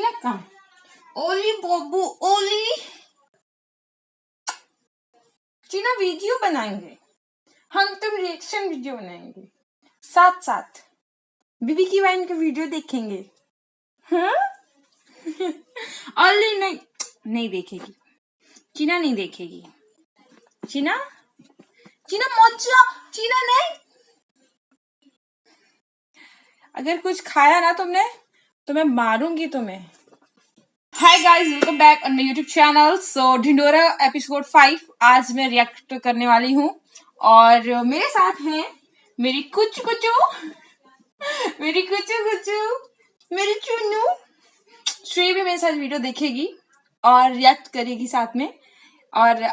चीना कहाँ? ओली बब्बू ओली। चीना वीडियो बनाएंगे, हम तुम रिएक्शन वीडियो बनाएंगे साथ साथ। बीबी की वाइन का वीडियो देखेंगे। हाँ? ओली नहीं देखेगी। चीना नहीं देखेगी। चीना चीना मत जा। चीना नहीं। अगर कुछ खाया ना तुमने तो मैं मारूंगी तुम्हें। Hi guys, welcome back on my YouTube channel. So Dhindora episode 5 आज मैं रिएक्ट करने वाली हूँ और मेरे साथ हैं मेरी कुचू मेरी चुन्नू। श्री भी मेरे साथ वीडियो देखेगी और रिएक्ट करेगी साथ में। और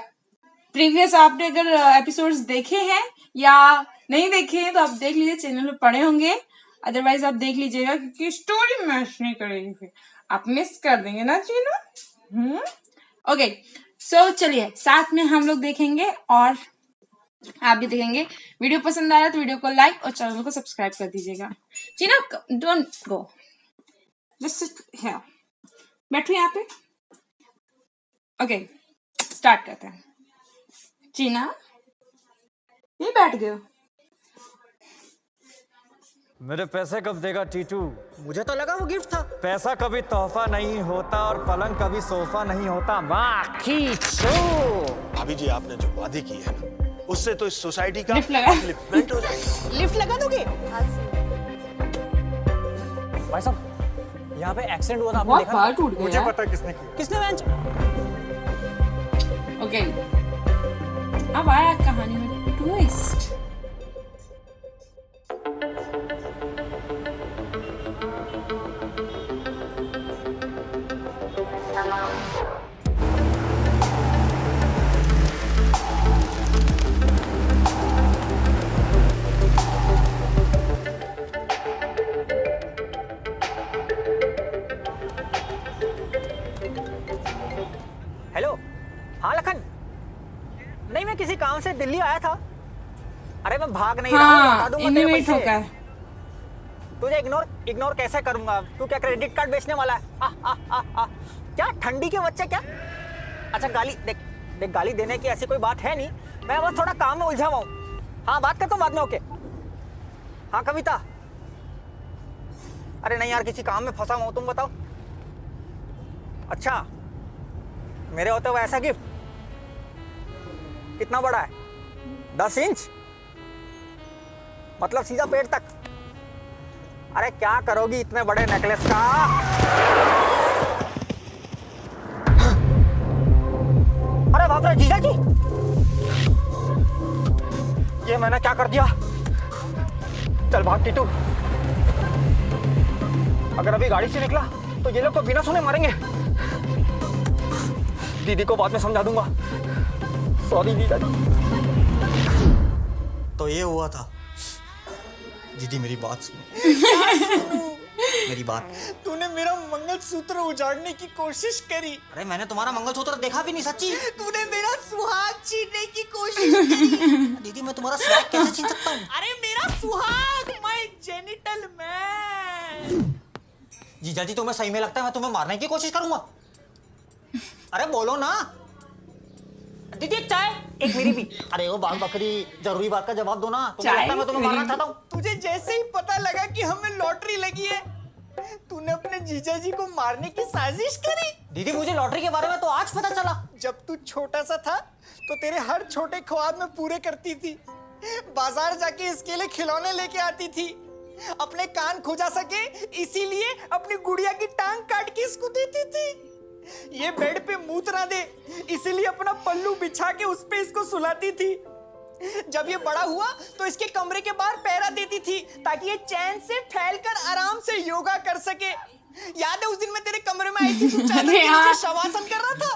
प्रीवियस आपने अगर एपिसोड्स देखे हैं या नहीं देखे हैं तो आप देख लीजिए, चैनल में पड़े होंगे। अदरवाइज आप देख लीजिएगा क्योंकि स्टोरी मैच नहीं करेगी, फिर आप मिस कर देंगे ना चीना। ओके, सो चलिए साथ में हम लोग देखेंगे और आप भी देखेंगे। वीडियो पसंद आया तो वीडियो को लाइक और चैनल को सब्सक्राइब कर दीजिएगा। चीना don't go, just sit here, बैठो यहाँ पे। ओके, स्टार्ट करते हैं। चीना ये बैठ गए हो? मेरे पैसे कब देगा टीटू? मुझे तो लगा वो गिफ्ट था। पैसा कभी तोहफा नहीं होता और पलंग कभी सोफा नहीं होता। माँ खींचो। भाभी जी, आपने जो वादे की है ना, उससे तो इस सोसाइटी का लिफ्ट लगा। अपलिफ्टमेंट हो जाएगा। लिफ्ट लगा दोगे? भाई साहब, यहाँ पे एक्सीडेंट हुआ था, आपने बहुत देखा? बार टूट मुझे गया। पता किसने किया। किसने बेंच? ओके, अब आया कहानी में ट्विस्ट। हेलो, हाँ लखन। नहीं, मैं किसी काम से दिल्ली आया था। अरे मैं भाग नहीं रहा हूँ, बता दूंगा तेरे इन्हीं में पैसे। ठोका है। तुझे इग्नोर कैसे करूंगा? तू क्या क्रेडिट कार्ड बेचने वाला है? क्या ठंडी के बच्चे क्या? अच्छा गाली देख, गाली देने की ऐसी कोई बात है नहीं। मैं बस थोड़ा काम में उलझा हुआ हूँ। हाँ, बात करता हूँ बाद में। ओके। हाँ कविता। अरे नहीं यार, किसी काम में फंसा हूँ, तुम बताओ। अच्छा, मेरे होते हुए ऐसा गिफ्ट कितना बड़ा है? 10 इंच, मतलब सीधा पेट तक। अरे क्या करोगी इतने बड़े नेकलेस का? अरे बाप रे जीजा जी, ये मैंने क्या कर दिया? चल भाग टीटू। अगर अभी गाड़ी से निकला तो ये लोग तो बिना सुने मारेंगे। दीदी को बाद में समझा दूंगा। सॉरी जीजा जी। तो ये हुआ था। दीदी मेरी बात सुनो। मेरी बात। तूने मेरा मंगलसूत्र उजाड़ने की कोशिश करी। अरे मैंने तुम्हारा मंगलसूत्र देखा भी नहीं, सच्ची। तूने मेरा सुहाग छीनने की कोशिश करी। दीदी मैं तुम्हारा सुहाग कैसे छीन सकता हूँ? अरे मेरा सुहाग, माय जेनिटल मैन। जीजा जी तुम्हें सही में लगता है मैं तुम्हें मारने की कोशिश करूंगा? अरे बोलो ना। दीदी एक चाय, एक मेरी भी। अरे वो बाल बकरी, जरूरी बात का जवाब दो ना। तुम्हें लगता है मैं तुम्हें मारना चाहता हूँ? तुझे जैसे ही पता लगा कि हमें लॉटरी लगी है, तूने अपने जीजा जी को मारने की साजिश करी। दीदी मुझे लॉटरी के बारे में तो आज पता चला। जब तू छोटा सा था तो तेरे हर छोटे ख्वाब में पूरे करती थी। बाजार जाके इसके लिए खिलौने लेके आती थी। अपने कान खुजा सके इसीलिए अपनी गुड़िया की टांग काट के इसको देती थी। ये बेड पे मूत ना दे इसीलिए अपना पल्लू बिछा के उस पे इसको सुलाती थी। जब ये बड़ा हुआ तो इसके कमरे के बाहर पैरा देती थी ताकि ये चैन से फैलकर आराम से योगा कर सके। याद है उस दिन मैं तेरे कमरे में आई थी, तू चादर के नीचे शवासन कर रहा था।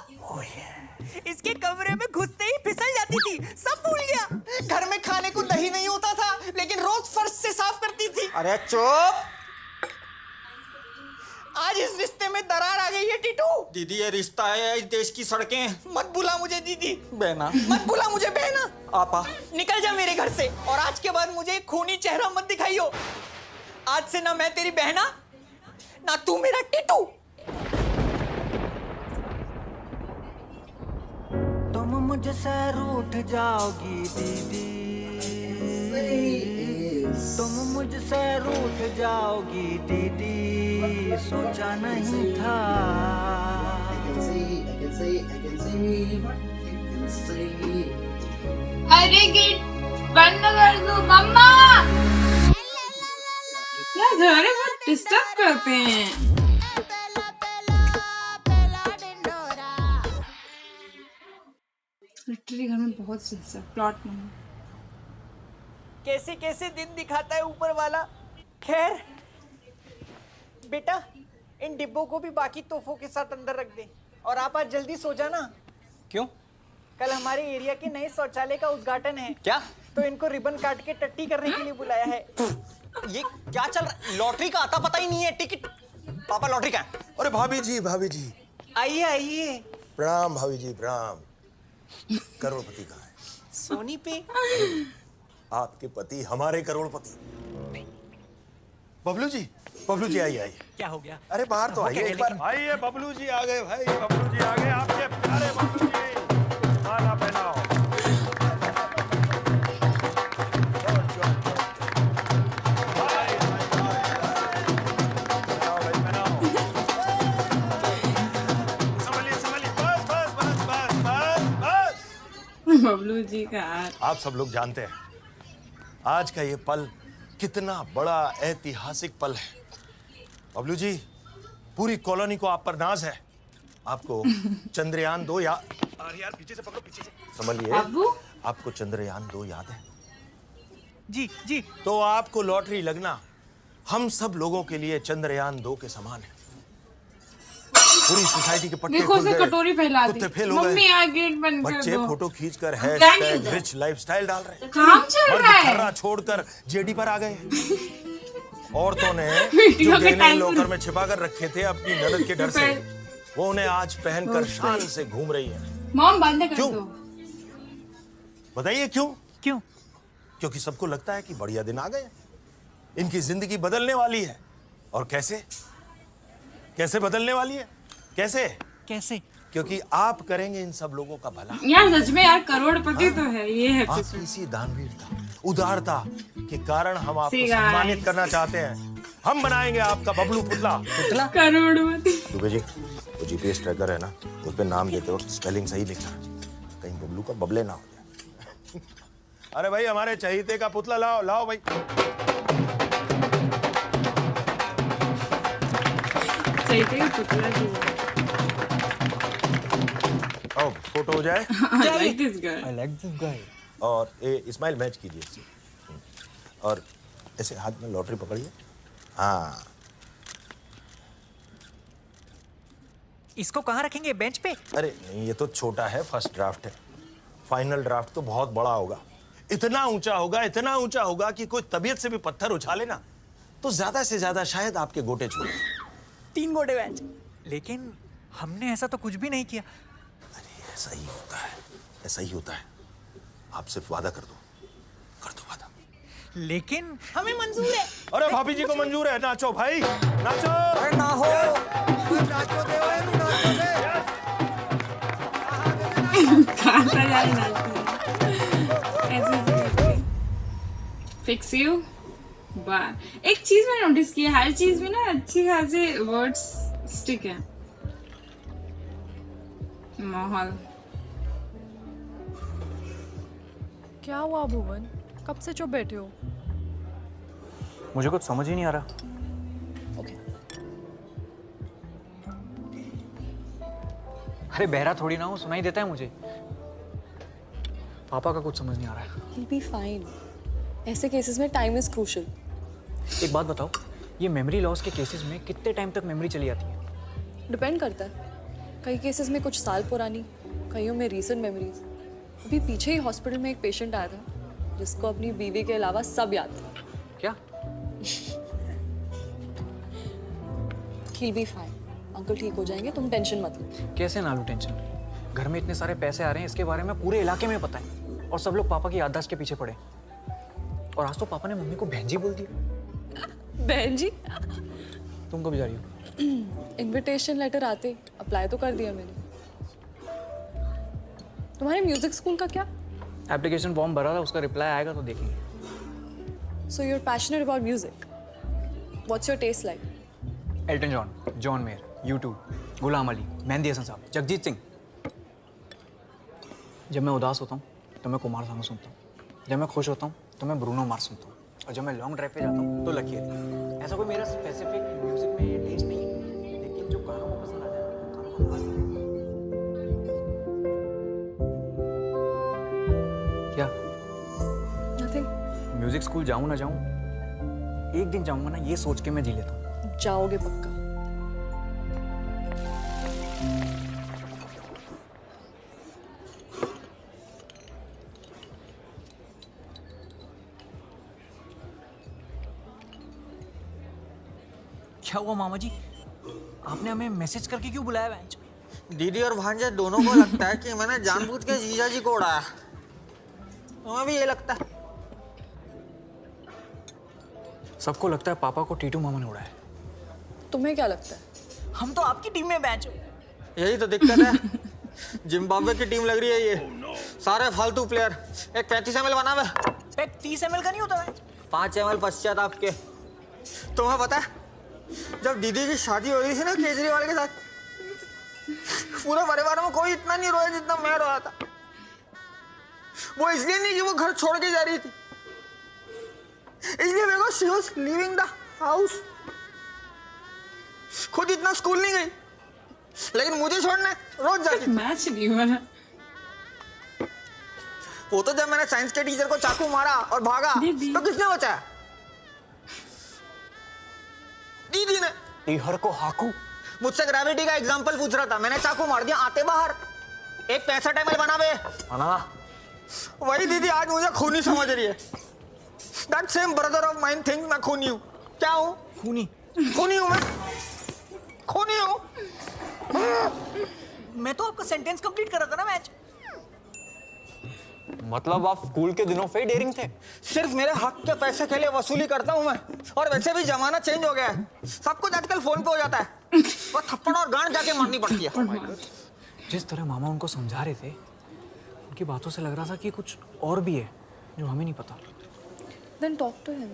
इसके कमरे में घुसते ही फिसल जाती थी, सब भूल गया। घर में खाने को दही नहीं होता था लेकिन रोज फर्श से साफ करती थी। अरे चुप। आज इस रिश्ते में दरार आ गई है टीटू। दीदी ये रिश्ता है, इस देश की सड़कें। मत बुला मुझे दीदी। बहना मत बुला मुझे बहना। आपा निकल जा मेरे घर से और आज के बाद मुझे एक खूनी चेहरा मत दिखाइयो। आज से ना मैं तेरी बहना ना तू मेरा टीटू। मुझसे रूठ जाओगी दीदी, तुम मुझसे रूठ जाओगी दीदी, सोचा नहीं था। अरे गेट बंद कर दो मम्मा। यार घर वाले बहुत डिस्टर्ब करते हैं। लिटरली घर में बहुत प्लॉट नहीं। कैसे कैसे दिन दिखाता है ऊपर वाला। खैर बेटा, इन डिब्बों को भी बाकी तोहफों के साथ अंदर रख दे, और आप आज जल्दी सो जाना। क्यों? कल हमारे एरिया के नए शौचालय का उद्घाटन है। क्या? तो इनको रिबन काट के टट्टी करने के लिए बुलाया है। ये क्या चल रहा है? लॉटरी का आता पता ही नहीं है। टिकट पापा, लॉटरी का है? अरे भाभी जी आइए आइए। प्रणाम भाभी जी प्रणाम। करोड़पति कहाँ है? सोनी पे। आपके पति हमारे करोड़पति। बबलू जी आइए। क्या हो गया? अरे बाहर तो आइए एक बार। आइए बबलू जी आ गए भाई, बबलू जी आ गए, आपके प्यारे बबलू जी। खाना पहनाओ। बबलू जी का आप सब लोग जानते हैं आज का ये पल कितना बड़ा ऐतिहासिक पल है। बबलू जी, पूरी कॉलोनी को आप पर नाज है। आपको चंद्रयान 2 यार पीछे से पकड़ो, पीछे से संभलिए। आपको चंद्रयान 2 याद है? जी। तो आपको लॉटरी लगना हम सब लोगों के लिए चंद्रयान 2 के समान है। पूरी सोसाइटी के पट्टे देखो खुल उसे गए, कटोरी फैला दी। कुत्ते फेल हो गए, मम्मी आ गेट बंद कर बच्चे दो। फोटो खींचकर जाएंगे #रिच लाइफस्टाइल डाल रहे हैं। काम चल रहा है। खर्रा छोड़कर जेडी पर आ गए। औरतों ने वीडियो जो के गहने टाइम लॉकर में छिपा कर रखे थे अपनी ननद के डर से, वो उन्हें आज पहनकर शान से घूम रही है। मॉम बंद कर क्यों? दो। बताइए क्यों? क्यों? क्योंकि सबको लगता है कि बढ़िया दिन आ गए, इनकी जिंदगी बदलने वाली है। और कैसे बदलने वाली है? कैसे? क्योंकि आप करेंगे इन सब लोगों का भला। यार सच में यार करोड़पति तो है ये है। आपकी इसी दानवीरता, उदारता के कारण हम आपको See guys. सम्मानित करना चाहते हैं। हम बनाएंगे आपका बबलू पुतला। करोड़पति। दुबे जी, वो जीपीएस ट्रैकर है ना, उस पे नाम देते वक्त स्पेलिंग सही लिखना, कहीं बबलू का बबले ना हो जाए। अरे भाई, हमारे चहीते का पुतला लाओ भाई। चहीते का पुतला जी। आओ फोटो हो जाए। I like this guy. I like this guy. और ये स्माइल मैच कीजिए इससे। और ऐसे हाथ में लॉटरी पकड़िए। हाँ, इसको कहाँ रखेंगे? बेंच पे? अरे नहीं, ये तो छोटा है, फर्स्ट ड्राफ्ट है। फाइनल ड्राफ्ट तो बहुत बड़ा होगा, इतना ऊंचा होगा कि कोई तबीयत से भी पत्थर उछाले ना तो ज्यादा से ज्यादा शायद आपके गोटे छूटे। 3 गोटे बेंच। लेकिन हमने ऐसा तो कुछ भी नहीं किया। अरे ऐसा ही होता है। आप सिर्फ वादा कर दो वादा। लेकिन हमें मंजूर है। अरे भाभी जी को मंजूर है, नाचो भाई नाचो। अरे ना हो। नाचो दे खाता जाए नाचते ऐसे फिक्स यू बार। एक चीज मैंने नोटिस की है, हर चीज में ना अच्छी खासे वर्ड्स स्टिक है। माहौल। क्या हुआ भुवन, कब से चुप बैठे हो? मुझे कुछ समझ ही नहीं आ रहा। अरे बहरा थोड़ी ना हूँ, सुनाई देता है मुझे। पापा का कुछ समझ नहीं आ रहा है। He'll be fine. ऐसे केसेस में टाइम इज क्रूशियल। एक बात बताओ, ये मेमोरी लॉस के केसेस में कितने टाइम तक मेमोरी चली जाती है? डिपेंड करता है, कई केसेस में कुछ साल पुरानी, कईयों में रीसेंट मेमोरीज। अभी पीछे ही हॉस्पिटल में एक पेशेंट आया था जिसको अपनी बीवी के अलावा सब याद था। क्या? He'll be fine. अंकल ठीक हो जाएंगे, तुम टेंशन मत लो। कैसे ना लूं टेंशन? घर में इतने सारे पैसे आ रहे हैं, इसके बारे में पूरे इलाके में पता है, और सब लोग पापा की याददाश्त के पीछे पड़े। और आज तो पापा ने मम्मी को बहन जी बोल दिया। बहन जी? तुम कब जा रही हो? इनविटेशन लेटर आते अप्लाई तो कर दिया मैंने। तुम्हारे म्यूजिक स्कूल का क्या? एप्लीकेशन फॉर्म भरा था, उसका रिप्लाई आएगा तो देखेंगे। So you're passionate about music. What's your taste like? Elton John, John Mayer, U2, Ghulam Ali, Mehdi Hassan Sahab, Jagjit Singh. जब मैं उदास होता हूँ तो मैं कुमार सानू सुनता हूँ, जब मैं खुश होता हूँ तो मैं ब्रूनो मार्स सुनता हूँ, और जब मैं लॉन्ग ड्राइव पे जाता हूँ तो लकी अली। ऐसा कोई मेरा स्पेसिफिक म्यूजिक में टेस्ट नहीं है, लेकिन जो कानों को पसंद आ जाए उन कानों को पसंद है। क्या Nothing. म्यूजिक स्कूल जाऊँ ना जाऊँ, एक दिन जाऊँगा ना, ये सोच के मैं जी लेता हूँ। जाओगे पक्का। क्या हुआ मामा जी, आपने हमें मैसेज करके क्यों बुलाया बेंच? दीदी और भांजे दोनों को लगता है कि मैंने जानबूझ के जीजा जी को उड़ाया। तुम्हें भी ये लगता है? सबको लगता है पापा को टीटू मामा ने उड़ाया। तुम्हें क्या लगता है? हम तो आपकी टीम में बेंच। यही तो दिक्कत है। जिम्बाब्वे की टीम लग रही है ये, सारे फालतू प्लेयर। एक 35 ml बना हुआ है। 30 ml का नहीं होता बेंच। 5 ml पश्चात आपके। तुम्हें पता है जब दीदी की शादी हो रही थी ना केजरीवाल के साथ, पूरे परिवार में कोई इतना नहीं रोया जितना मैं रोया था। वो इसलिए नहीं कि वो घर छोड़ के जा रही थी, इसलिए because she was leaving the house. खुद इतना स्कूल नहीं गई, लेकिन मुझे छोड़ने रोज जाती थी। मैच नहीं हुआ ना। वो तो जब मैंने साइंस के टीचर को चाकू मारा और भागा दीदी। तो किसने बचाया? दीदी ने। टीहर को हाकू। मुझसे ग्रेविटी का एग्जांपल पूछ रहा था, मैंने चाकू मार दिया आते बाहर। एक 65 ml बना बे। वही दीदी आज मुझे खूनी समझ रही है। That same brother of mine thinks मैं खूनी हूँ। क्या हूँ? खूनी। खूनी हूँ मैं। खूनी हूँ। मैं तो आपका सेंटेंस कंप्लीट कर रहा था ना मैच। मतलब आप स्कूल के दिनों से ही डेयरिंग थे? सिर्फ मेरे हक के पैसे के लिए वसूली करता हूँ मैं। और वैसे भी जमाना चेंज हो गया है, सब कुछ आजकल फोन पे हो जाता है। वो थप्पड़ और गांड जाके मारनी पड़ती है। जिस तरह मामा उनको समझा रहे थे, उनकी बातों से लग रहा था कि कुछ और भी है जो हमें नहीं पता। Then talk to him.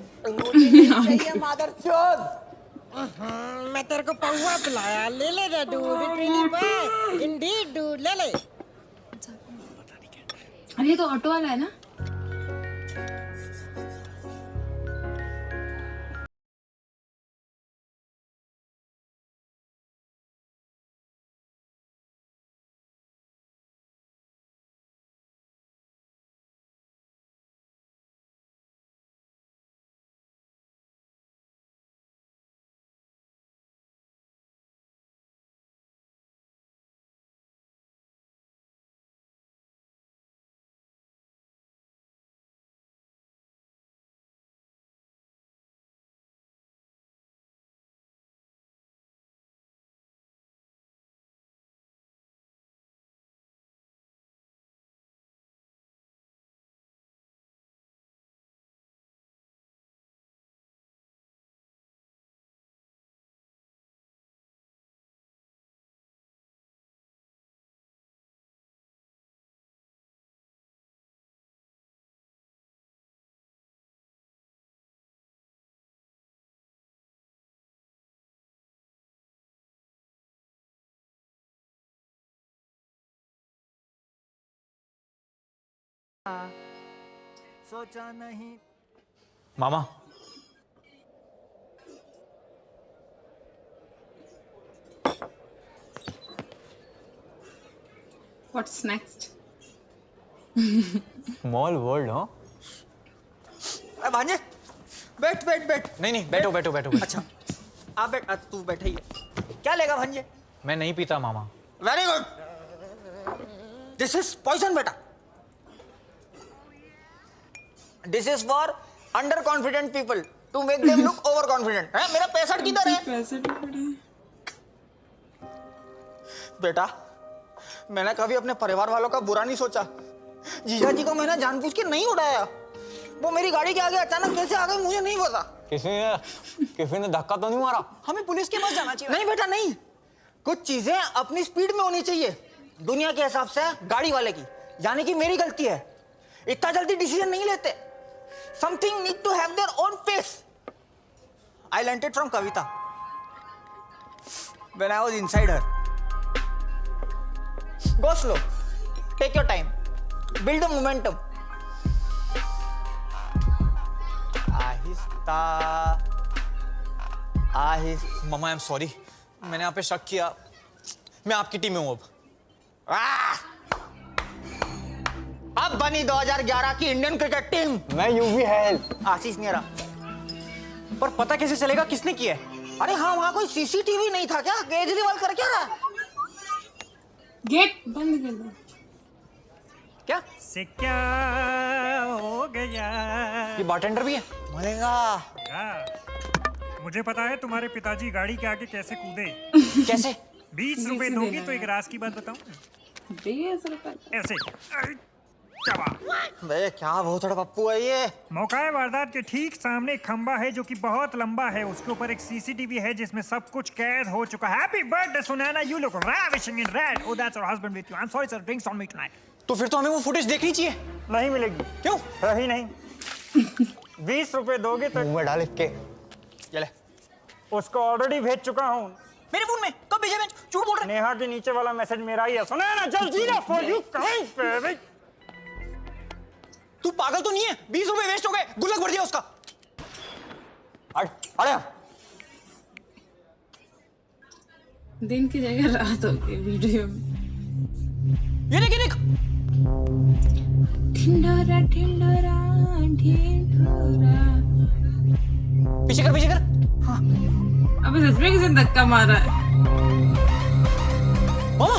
मैं तेरे को पौवा पिलाया, ले ले रे दूध, ट्रेनी पे, इंडीड दूध ले ले। अरे ये तो ऑटो वाला है ना। सोचा नहीं। मामा What's next? Small world. हाँ भांजे बैठ बैठ बैठ। नहीं, बैठो बैठो बैठो। अच्छा आप बैठ, तू बैठे ही है। क्या लेगा भांजे? मैं नहीं पीता मामा। Very good. This is poison बेटा। This is for under confident people to make them look over confident. है मेरा 65 किधर है? पैसे भी पड़े हैं। बेटा मैंने कभी अपने परिवार वालों का बुरा नहीं सोचा। जीजा जी को मैंने जानबूझ के नहीं उड़ाया। वो मेरी गाड़ी के आगे अचानक कैसे आ गए मुझे नहीं पता। किसी ने धक्का तो नहीं मारा? हमें पुलिस के पास जाना चाहिए। नहीं बेटा नहीं, कुछ चीजें अपनी स्पीड में होनी चाहिए, दुनिया के हिसाब से गाड़ी वाले की। यानी कि मेरी गलती है, इतना जल्दी डिसीजन नहीं लेते। Something need to have their own face. I learned it from Kavita when I was inside her. Go slow, take your time, build the momentum. आहिस्ता आहिस्ता। मम्मा आई एम सॉरी, मैंने आप पे शक किया। मैं आपकी टीम में हूं अब। अब बनी 2011 की इंडियन क्रिकेट टीम। मैं यूवी हेल्प। आशीष नेहरा। पर पता कैसे चलेगा किसने किया है? अरे हाँ, वहां कोई सीसीटीवी नहीं था क्या? केजरीवाल कर क्या रहा है? गेट बंद कर दो। क्या से क्या हो गया? ये बारटेंडर भी है। मलेगा। हाँ, मुझे पता है तुम्हारे पिताजी गाड़ी के आगे कैसे कूदे। कैसे? 20 रुपए दोगी तो एक राज की बात बताऊं? 20 रुपए। ऐसे चबा। बे क्या भोसड़ा पप्पू है ये? मौका वारदात के ठीक सामने एक खंबा है जो कि बहुत लंबा है। उसके ऊपर एक सीसीटीवी है जिसमें सब कुछ कैद हो चुका है। Happy birthday Sunaina, you look ravishing in red. Oh, that's your husband with you. I'm sorry sir, drinks on me tonight. तो फिर तो हमें वो फुटेज देखनी चाहिए। नहीं मिलेगी। क्यों? है ही नहीं। 20 रुपए दोगे तो मुंह में डाल इसके। ये ले। उसको ऑलरेडी भेज चुका हूँ। मेरे फोन में कब भेजा? मैं झूठ बोल रहा नेहा के नीचे वाला मैसेज मेरा ही है। सुनैना जल्दी ना फॉर यू कमिंग बेबी। तू पागल तो नहीं है? 20 रुपए वेस्ट हो गए, गुल्लक भर दिया उसका। अरे दिन की जगह रात हो गई वीडियो में। ये देख, ये देख। ढिंढोरा ढिंढोरा ढिंढोरा। पीछे कर, पीछे कर। अबे सच में किसी ने धक्का मारा है? मामा,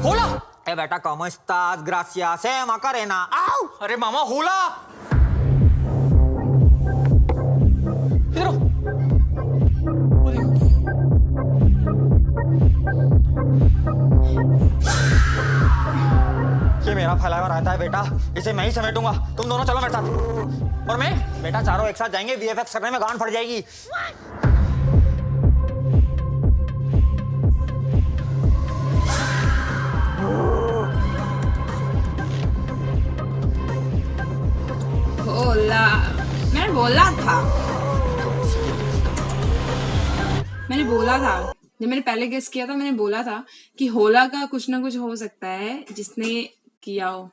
होला। ए बेटा, ¿cómo estás? Gracias, Macarena. आओ। अरे मामा, होला। इधर आओ। वो देखो। ये मेरा फैलाया हुआ रहता है बेटा, इसे मैं ही समेटूंगा। तुम दोनों चलो मेरे साथ। और मैं? बेटा चारों एक साथ जाएंगे, वीएफएक्स करने में गांड फट जाएगी। होला, मैंने बोला था। जब मैंने पहले गेस किया था, मैंने बोला था कि होला का कुछ ना कुछ हो सकता है जिसने किया हो।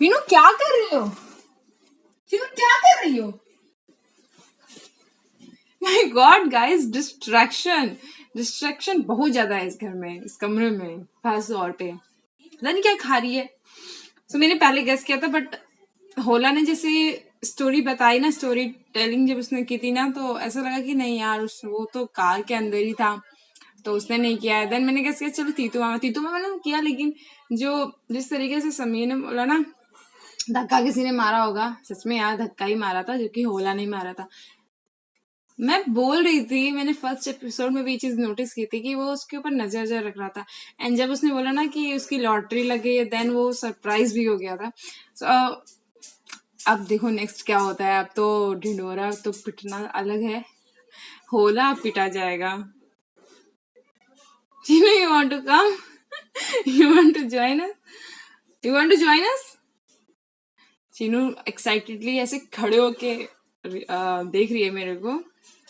मीनू क्या कर रही हो? मीनू क्या कर रही हो? माय गॉड गाइस, डिस्ट्रैक्शन बहुत ज्यादा है इस घर में, इस कमरे में, खास तौर पे। पता नहीं क्या खा रही है। तो मैंने पहले गेस किया था, बट होला ने जैसे स्टोरी बताई ना, स्टोरी टेलिंग जब उसने की थी ना, तो ऐसा लगा कि नहीं यार, वो तो कार के अंदर ही था, तो उसने नहीं किया है। देन मैंने कैसे किया, चलो तीतू मामा ने किया, लेकिन जिस तरीके से समीर ने बोला ना धक्का किसी ने मारा होगा, सच में यार धक्का ही मारा था, जो कि होला नहीं मारा था। मैं बोल रही थी, मैंने फर्स्ट एपिसोड में भी ये चीज नोटिस की थी कि वो उसके ऊपर नजर रख रहा था। एंड जब उसने बोला ना कि उसकी लॉटरी लगी है, देन वो सरप्राइज भी हो गया था। सो अब देखो नेक्स्ट क्या होता है। अब तो ढिंढोरा तो पिटना अलग है, होला पिटा जाएगा। you want to come? You want to join us? You want to join us? Chinu excitedly ऐसे खड़े होके देख रही है मेरे को।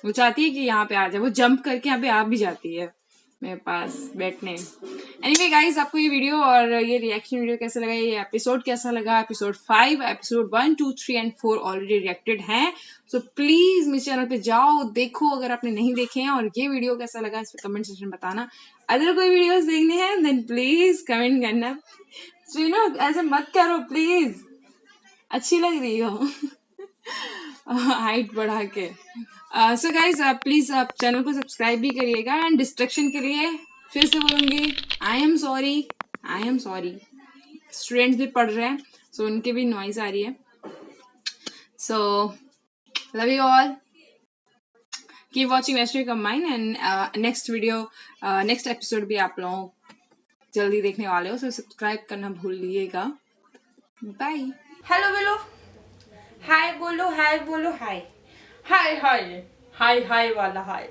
वो चाहती है कि यहाँ पे आ जाए, वो जंप करके यहाँ पे आ भी जाती है मेरे पास बैठने। एनीवे गाइस, आपको ये वीडियो और ये रिएक्शन वीडियो कैसा लगा, ये एपिसोड कैसा लगा? Episode 5, episode 1, 2, 3 and 4 already reacted हैं। सो प्लीज मेरे चैनल पे जाओ, देखो अगर आपने नहीं देखे हैं। और ये वीडियो कैसा लगा इस पे कमेंट सेक्शन में बताना। अगर कोई वीडियोस देखने हैं देन प्लीज कमेंट करना। सुनो, ऐसे मत करो प्लीज, अच्छी लग रही हो हाइट बढ़ा के। सो गाइज प्लीज आप चैनल को सब्सक्राइब भी करिएगा। एंड डिस्ट्रैक्शन के लिए फिर से बोलूंगी, आई एम सॉरी। स्टूडेंट्स भी पढ़ रहे हैं, सो उनके भी नॉइज आ रही है। So love you all, keep watching mastery combine. And next episode भी आप लोग जल्दी देखने वाले हो, सो सब्सक्राइब करना भूलिएगा। बाय। हेलो बोलो, हाय बोलो, हाय बोलो, हाय हाय हाय हाय हाय वाला हाय।